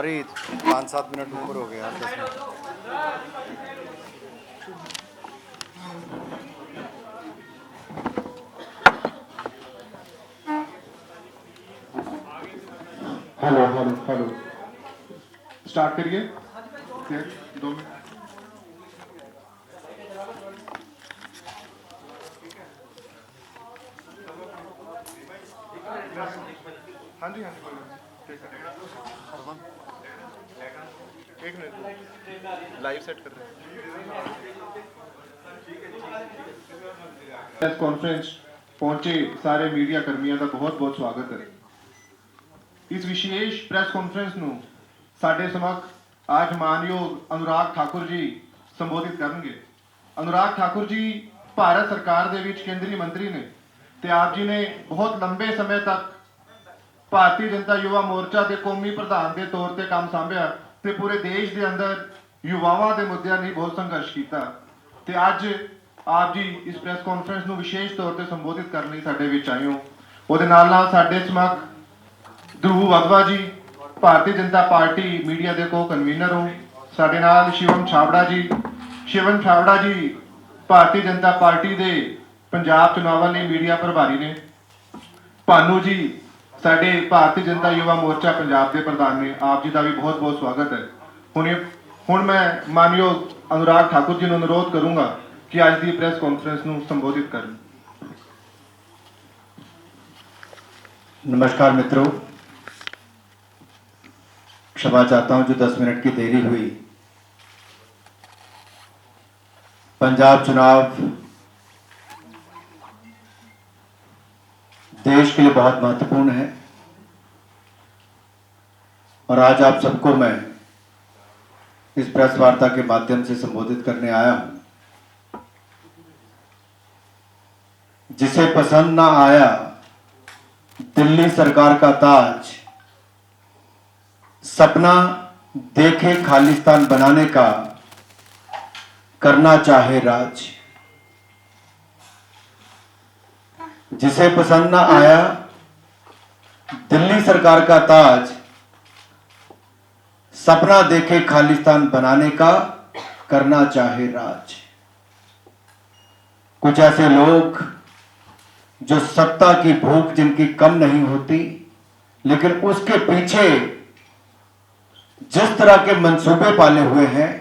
Sorry 5-7 minute ऊपर हो गए यार, 10 minute. Hello hello hello, start करिए। 2 मिनट। हाँ जी हाँ जी, ठीक है। 1 मिनट, लाइव सेट कर रहे हैं। प्रेस कॉन्फ्रेंस पहुंचे सारे मीडिया कर्मियों का बहुत बहुत स्वागत है। इस विशेष प्रेस कॉन्फ्रेंस ਨੂੰ ਸਾਡੇ ਸਮਖ आज मानयोग अनुराग ठाकुर जी संबोधित करेंगे। अनुराग ठाकुर जी भारत सरकार ਦੇ ਵਿੱਚ ਕੇਂਦਰੀ ਮੰਤਰੀ ਨੇ ਤੇ ਆਪ ਜੀ ਨੇ ਬਹੁਤ ਲੰਬੇ ਸਮੇਂ ਤੱਕ ਭਾਰਤੀ ਜਨਤਾ ਯੁਵਾ ਮੋਰਚਾ ਦੇ ਕੌਮੀ ਪ੍ਰਧਾਨ ਦੇ ਤੌਰ ਤੇ ਕੰਮ ਸੰਭਿਆ ਤੇ ਪੂਰੇ ਦੇਸ਼ ਦੇ ਅੰਦਰ ਯੁਵਾਵਾਂ ਦੇ ਮੁੱਦਿਆਂ ਲਈ ਬਹੁਤ ਸੰਘਰਸ਼ ਕੀਤਾ ਤੇ ਅੱਜ ਆਪ ਜੀ ਇਸ ਪ੍ਰੈਸ ਕਾਨਫਰੰਸ ਨੂੰ ਵਿਸ਼ੇਸ਼ ਤੌਰ ਤੇ ਸੰਬੋਧਿਤ ਕਰਨ ਲਈ ਸਾਡੇ ਵਿੱਚ ਆਏ ਹੋ। ਉਹਦੇ ਨਾਲ ਨਾਲ ਸਾਡੇ ਸਮਖ ਧਰੁਵ ਵਗਵਾ ਜੀ ਭਾਰਤੀ ਜਨਤਾ ਪਾਰਟੀ ਮੀਡੀਆ ਦੇ ਕੋ ਕਨਵੀਨਰ ਹੋ। ਸਾਡੇ ਨਾਲ ਸ਼ਿਵਮ ਛਾਬੜਾ ਜੀ ਭਾਰਤੀ ਜਨਤਾ ਪਾਰਟੀ ਦੇ ਪੰਜਾਬ ਚੁਣਾਵਾਂ ਲਈ ਮੀਡੀਆ ਪ੍ਰਭਾਰੀ ਨੇ। ਭਾਨੂ ਜੀ ਸਾਡੇ ਭਾਰਤੀ ਜਨਤਾ ਯੁਵਾ ਮੋਰਚਾ ਪੰਜਾਬ ਦੇ ਪ੍ਰਧਾਨ ਨੇ। ਆਪ ਜੀ ਦਾ ਵੀ ਬਹੁਤ ਬਹੁਤ ਸਵਾਗਤ ਹੈ। ਹੁਣ ਮੈਂ ਮਾਨਯੋਗ अनुराग ठाकुर जी ਨੂੰ अनुरोध करूंगा कि आज की प्रेस कॉन्फ्रेंस ਨੂੰ संबोधित करें। नमस्कार मित्रों, क्षमा चाहता हूं जो 10 मिनट की देरी हुई। पंजाब चुनाव देश के लिए बहुत महत्वपूर्ण है और आज आप सबको मैं इस प्रेस वार्ता के माध्यम से संबोधित करने आया हूं। जिसे पसंद ना आया दिल्ली सरकार का ताज, सपना देखे खालिस्तान बनाने का, करना चाहे राज। जिसे पसंद ना आया दिल्ली सरकार का ताज, सपना देखे खालिस्तान बनाने का, करना चाहे राज। कुछ ऐसे लोग जो सत्ता की भूख जिनकी कम नहीं होती, लेकिन उसके पीछे जिस तरह के मंसूबे पाले हुए हैं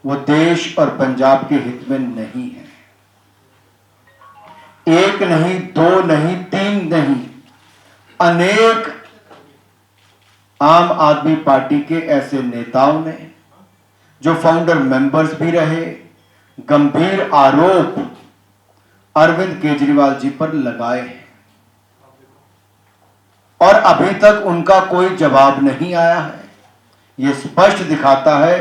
वो देश और पंजाब के हित में नहीं है। एक नहीं, दो नहीं, तीन नहीं, अनेक आम आदमी पार्टी के ऐसे नेताओं ने जो फाउंडर मेंबर्स भी रहे, गंभीर आरोप अरविंद केजरीवाल जी पर लगाए और अभी तक उनका कोई जवाब नहीं आया है। यह स्पष्ट दिखाता है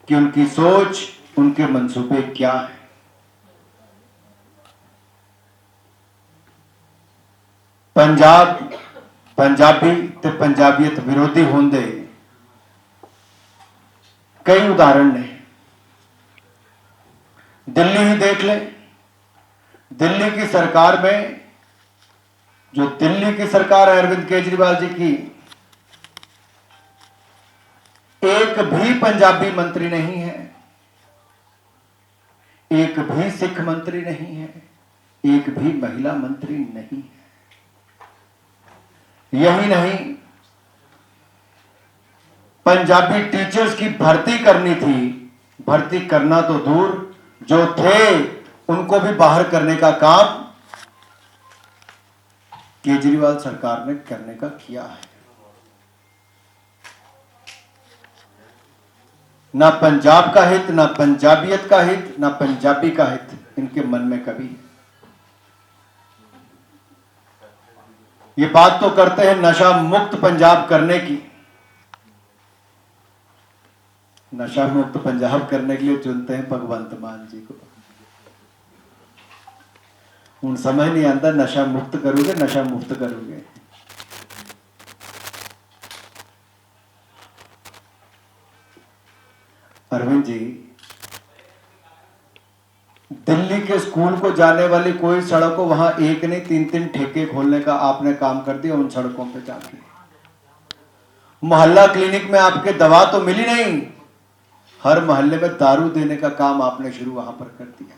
कि उनकी सोच, उनके मंसूबे क्या है। पंजाबी ते पंजाबियत विरोधी होंदे कई उदाहरण ने। दिल्ली ही देख ले, दिल्ली की सरकार में जो दिल्ली की सरकार है अरविंद केजरीवाल जी की, एक भी पंजाबी मंत्री नहीं है, एक भी सिख मंत्री नहीं है, एक भी महिला मंत्री नहीं है। यही नहीं, पंजाबी टीचर्स की भर्ती करनी थी, भर्ती करना तो दूर, जो थे उनको भी बाहर करने का काम केजरीवाल सरकार ने करने का किया है। ना पंजाब का हित, ना पंजाबियत का हित, ना पंजाबी का हित इनके मन में कभी। ये बात तो करते हैं नशा मुक्त पंजाब करने की। नशा मुक्त पंजाब करने के लिए चुनते हैं भगवंत मान जी को। उन समझ नहीं आता, नशा मुक्त करोगे, नशा मुक्त करोगे। अरविंद जी, दिल्ली के स्कूल को जाने वाली कोई सड़क को वहां एक नहीं 3-3 ठेके खोलने का आपने काम कर दिया उन सड़कों पे जाके। मोहल्ला क्लिनिक में आपके दवा तो मिली नहीं, हर मोहल्ले में दारू देने का काम आपने शुरू वहां पर कर दिया।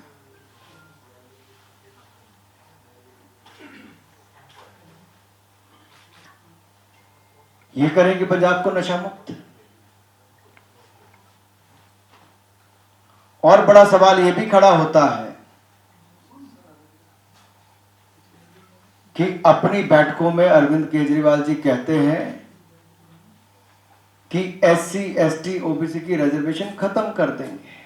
ये करेंगे पंजाब को नशा मुक्त। और बड़ा सवाल यह भी खड़ा होता है कि अपनी बैठकों में अरविंद केजरीवाल जी कहते हैं कि SC ST OBC की रिजर्वेशन खत्म कर देंगे।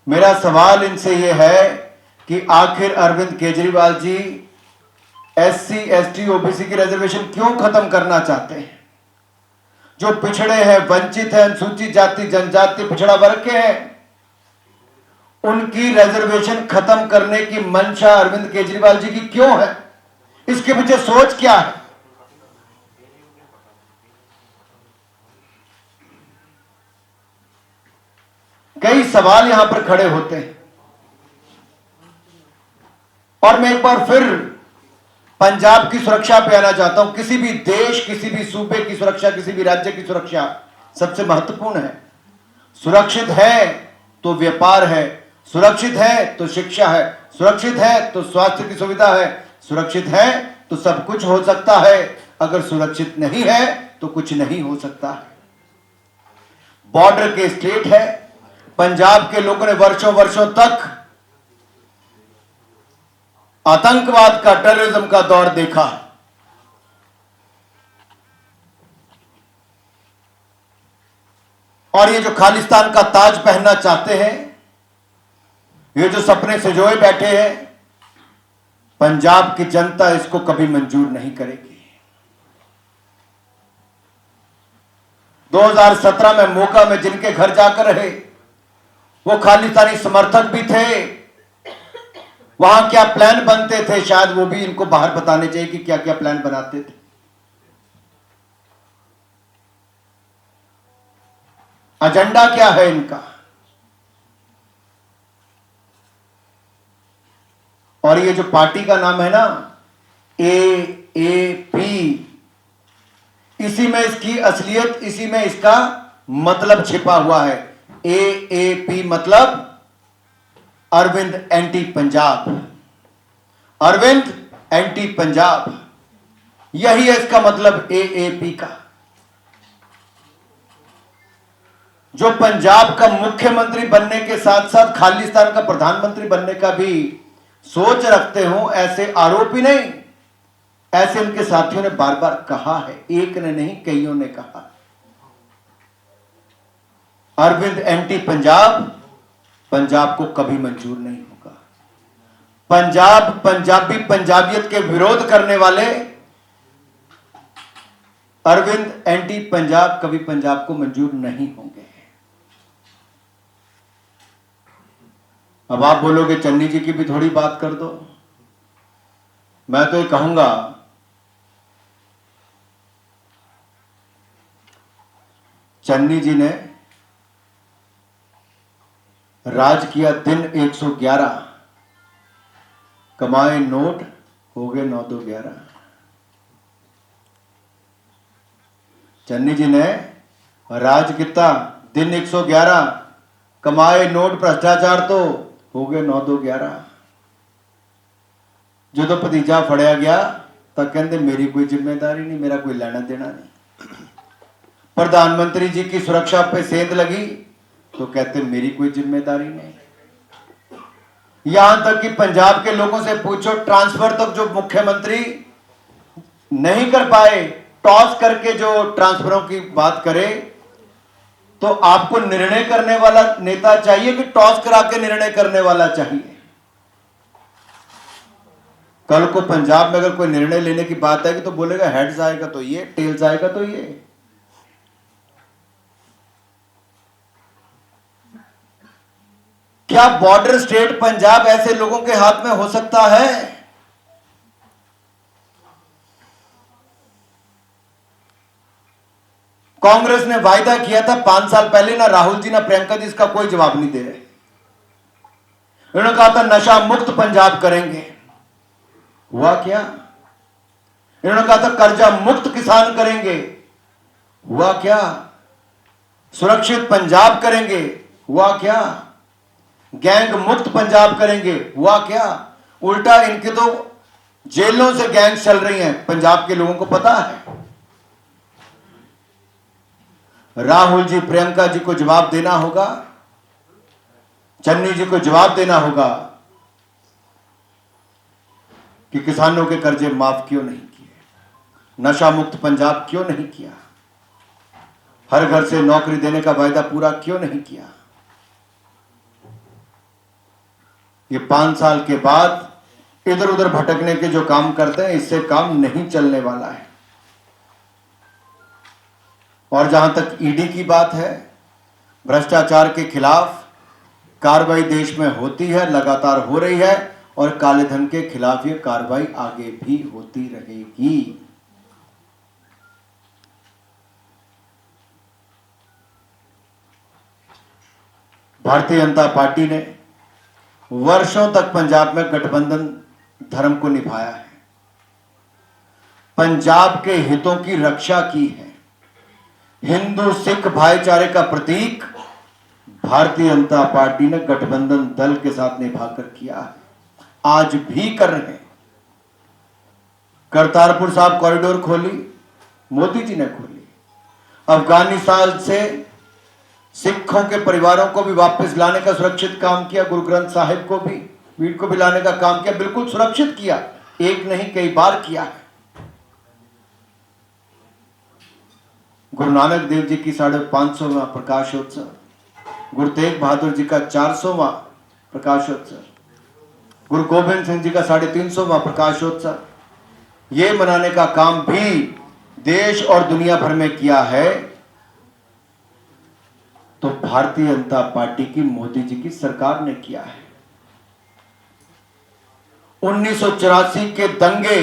मेरा सवाल इनसे यह है कि आखिर Arvind Kejriwal ji SC ST OBC की रिजर्वेशन क्यों खत्म करना चाहते हैं? जो पिछड़े हैं, वंचित हैं, अनुसूचित जाति जनजाति पिछड़ा वर्ग के हैं, उनकी रिजर्वेशन खत्म करने की मंशा अरविंद केजरीवाल जी की क्यों है? इसके पीछे सोच क्या है? कई सवाल यहां पर खड़े होते हैं। और मैं एक बार फिर पंजाब की सुरक्षा पे आना चाहता हूं। किसी भी देश, किसी भी सूबे की सुरक्षा, किसी भी राज्य की सुरक्षा सबसे महत्वपूर्ण है। सुरक्षित है तो व्यापार है, सुरक्षित है तो शिक्षा है, सुरक्षित है तो स्वास्थ्य की सुविधा है, सुरक्षित है तो सब कुछ हो सकता है। अगर सुरक्षित नहीं है तो कुछ नहीं हो सकता है। बॉर्डर के स्टेट है। पंजाब के लोगों ने वर्षों वर्षों तक आतंकवाद का, टेररिज्म का दौर देखा है। और ये जो खालिस्तान का ताज पहनना चाहते हैं, ये जो सपने सजोए बैठे हैं, पंजाब की जनता इसको कभी मंजूर नहीं करेगी। 2017 में मोगा में जिनके घर जाकर रहे, वो खालिस्तानी समर्थक भी थे। वहां क्या प्लान बनते थे, शायद वो भी इनको बाहर बताने चाहिए कि क्या क्या प्लान बनाते थे। एजेंडा क्या है इनका? और ये जो पार्टी का नाम है ना, AAP, इसी में इसकी असलियत, इसी में इसका मतलब छिपा हुआ है। AAP मतलब अरविंद एंटी पंजाब, अरविंद एंटी पंजाब, यही है इसका मतलब AAP का। जो पंजाब का मुख्यमंत्री बनने के साथ साथ खालिस्तान का प्रधानमंत्री बनने का भी सोच रखते हो, ऐसे आरोपी नहीं, ऐसे उनके साथियों ने बार बार कहा है। एक ने नहीं, कईयों ने कहा। अरविंद एंटी पंजाब पंजाब को कभी मंजूर नहीं होगा। पंजाब, पंजाबी, पंजाबियत के विरोध करने वाले अरविंद एंटी पंजाब कभी पंजाब को मंजूर नहीं होंगे। अब आप बोलोगे चन्नी जी की भी थोड़ी बात कर दो। मैं तो ये कहूंगा, चन्नी जी ने राज किया दिन 111, कमाए नोट हो गए 9-2-11। चन्नी जी ने राज किया दिन 111, कमाए नोट, भ्रष्टाचार तो हो गए 9-2-11। जो तो भतीजा फड़िया गया तो कहते मेरी कोई जिम्मेदारी नहीं, मेरा कोई लेना देना नहीं। प्रधानमंत्री जी की सुरक्षा पे सेंध लगी तो कहते मेरी कोई जिम्मेदारी नहीं। यहां तक कि पंजाब के लोगों से पूछो, ट्रांसफर तक जो मुख्यमंत्री नहीं कर पाए, टॉस करके जो ट्रांसफरों की बात करे, तो आपको निर्णय करने वाला नेता चाहिए कि टॉस करा के निर्णय करने वाला चाहिए? कल को पंजाब में अगर कोई निर्णय लेने की बात आएगी तो बोलेगा हेड्स आएगा तो ये, टेल्स आएगा तो ये। क्या बॉर्डर स्टेट पंजाब ऐसे लोगों के हाथ में हो सकता है? कांग्रेस ने वायदा किया था 5 साल पहले, ना राहुल जी ना प्रियंका जी इसका कोई जवाब नहीं दे रहे। उन्होंने कहा था नशा मुक्त पंजाब करेंगे। हुआ क्या? इन्होंने कहा था कर्जा मुक्त किसान करेंगे, हुआ क्या? सुरक्षित पंजाब करेंगे, हुआ क्या? गैंग मुक्त पंजाब करेंगे, हुआ क्या? उल्टा इनके तो जेलों से गैंग चल रही हैं, पंजाब के लोगों को पता है। राहुल जी, प्रियंका जी को जवाब देना होगा, चन्नी जी को जवाब देना होगा कि किसानों के कर्जे माफ क्यों नहीं किए, नशा मुक्त पंजाब क्यों नहीं किया, हर घर से नौकरी देने का वायदा पूरा क्यों नहीं किया। ये 5 साल के बाद इधर उधर भटकने के जो काम करते हैं, इससे काम नहीं चलने वाला है। और जहां तक ईडी की बात है, भ्रष्टाचार के खिलाफ कार्रवाई देश में होती है, लगातार हो रही है, और काले धन के खिलाफ ये कार्रवाई आगे भी होती रहेगी। भारतीय जनता पार्टी ने वर्षों तक पंजाब में गठबंधन धर्म को निभाया है, पंजाब के हितों की रक्षा की है। हिंदू सिख भाईचारे का प्रतीक भारतीय जनता पार्टी ने गठबंधन दल के साथ निभाकर किया है, आज भी कर रहे हैं। करतारपुर साहब कॉरिडोर खोली, मोदी जी ने खोली। अफगानिस्तान से सिखों के परिवारों को भी वापस लाने का सुरक्षित काम किया, गुरु ग्रंथ साहिब को भी, वीर को भी लाने का काम किया, बिल्कुल सुरक्षित किया, एक नहीं कई बार किया है। गुरु नानक देव जी की 550वां प्रकाशोत्सव, गुरु तेग बहादुर जी का 400वां प्रकाशोत्सव, गुरु गोबिंद सिंह जी का 350वां प्रकाशोत्सव, ये मनाने का काम भी देश और दुनिया भर में किया है तो भारतीय जनता पार्टी की, मोदी जी की सरकार ने किया है। 1984 के दंगे,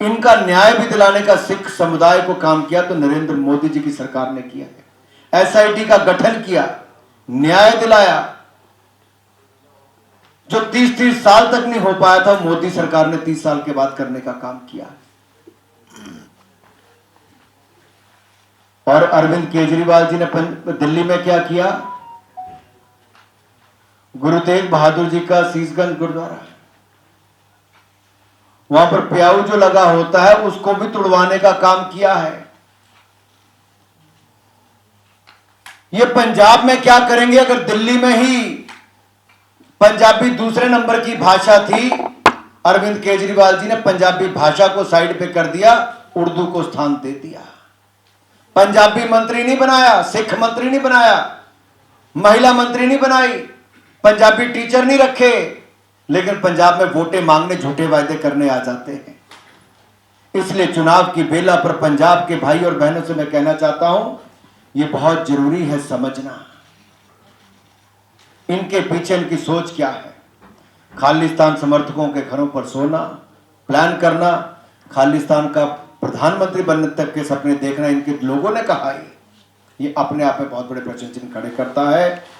इनका न्याय भी दिलाने का सिख समुदाय को काम किया तो नरेंद्र मोदी जी की सरकार ने किया है। एसआईटी का गठन किया, न्याय दिलाया, जो 30 साल तक नहीं हो पाया था, मोदी सरकार ने 30 साल के बाद करने का काम किया। और अरविंद केजरीवाल जी ने दिल्ली में क्या किया? गुरु तेग बहादुर जी का शीशगंज गुरुद्वारा, वहां पर प्याऊ जो लगा होता है उसको भी तुड़वाने का काम किया है। ये पंजाब में क्या करेंगे? अगर दिल्ली में ही पंजाबी दूसरे नंबर की भाषा थी, अरविंद केजरीवाल जी ने पंजाबी भाषा को साइड पे कर दिया, उर्दू को स्थान दे दिया। पंजाबी मंत्री नहीं बनाया, सिख मंत्री नहीं बनाया, महिला मंत्री नहीं बनाई, पंजाबी टीचर नहीं रखे, लेकिन पंजाब में वोटें मांगने, झूठे वायदे करने आ जाते हैं। इसलिए चुनाव की बेला पर पंजाब के भाई और बहनों से मैं कहना चाहता हूं, यह बहुत जरूरी है समझना इनके पीछे इनकी सोच क्या है। खालिस्तान समर्थकों के घरों पर सोना, प्लान करना, खालिस्तान का प्रधानमंत्री बनने तक के सपने देखना इनके लोगों ने कहा है, ये अपने आप में बहुत बड़े प्रश्न चिन्ह खड़े करता है।